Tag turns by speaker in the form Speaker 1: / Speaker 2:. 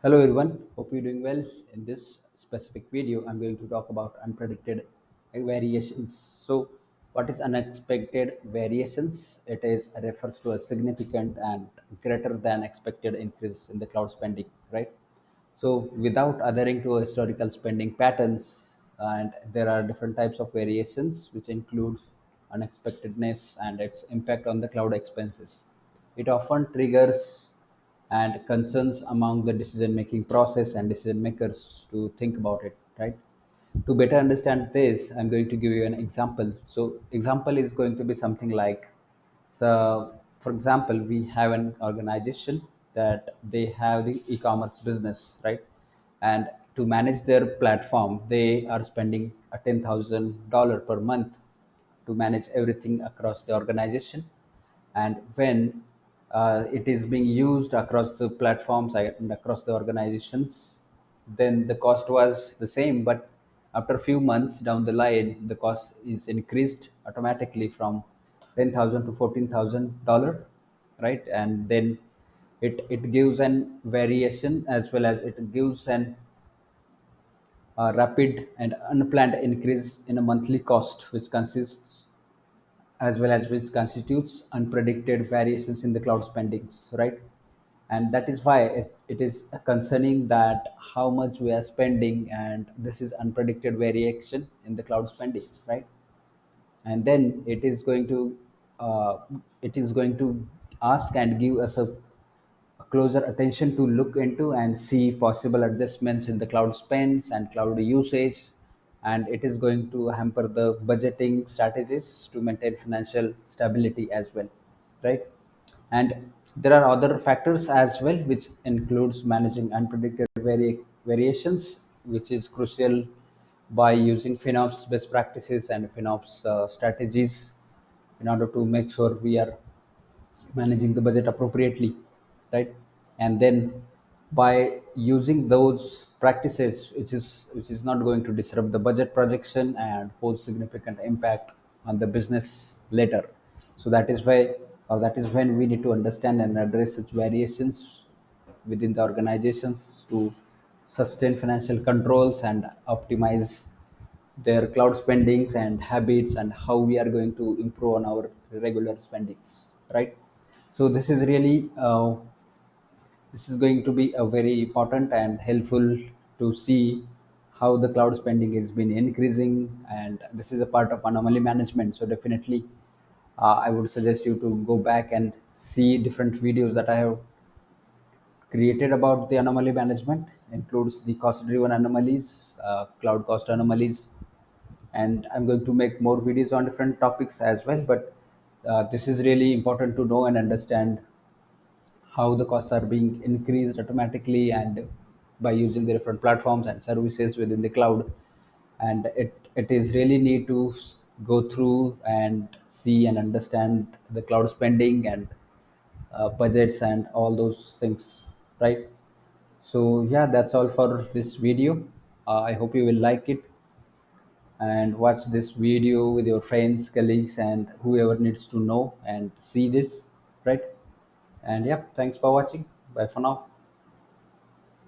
Speaker 1: Hello everyone, hope you're doing well. In this specific video, I'm going to talk about unpredicted variations. So, what is unexpected variations? It is refers to a significant and greater than expected increase in the cloud spending, right? So, without adhering to historical spending patterns, and there are different types of variations, which includes unexpectedness and its impact on the cloud expenses. It often triggers and concerns among the decision making process and decision makers to think about it, right? To better understand this, I'm going to give you an example. So example is going to be something like, so for example, we have an organization that they have the e-commerce business, right? And to manage their platform they are spending a $10,000 per month to manage everything across the organization. And when it is being used across the platforms and across the organizations, then the cost was the same, but after a few months down the line the cost is increased automatically from 10,000 to $14,000, right? And then it gives an variation, as well as it gives an rapid and unplanned increase in a monthly cost, which consists as well as which constitutes unpredicted variations in the cloud spendings, right? And that is why it is concerning that how much we are spending, and this is unpredicted variation in the cloud spending, right? And then it is going to ask and give us a closer attention to look into and see possible adjustments in the cloud spends and cloud usage. And it is going to hamper the budgeting strategies to maintain financial stability as well, right? And there are other factors as well, which includes managing unpredicted variations, which is crucial by using FinOps best practices and FinOps strategies in order to make sure we are managing the budget appropriately, right? And then by using those practices, which is not going to disrupt the budget projection and pose significant impact on the business later. So that is why, or that is when we need to understand and address such variations within the organizations to sustain financial controls and optimize their cloud spendings and habits, and how we are going to improve on our regular spendings, right? So this is going to be a very important and helpful to see how the cloud spending has been increasing, and this is a part of anomaly management. So definitely I would suggest you to go back and see different videos that I have created about the anomaly management. Includes the cost driven anomalies, cloud cost anomalies, and I'm going to make more videos on different topics as well. But this is really important to know and understand how the costs are being increased automatically and by using the different platforms and services within the cloud. And it is really need to go through and see and understand the cloud spending and budgets and all those things, right? So yeah, that's all for this video. I hope you will like it and watch this video with your friends, colleagues, and whoever needs to know and see this, right? And yeah, thanks for watching. Bye for now.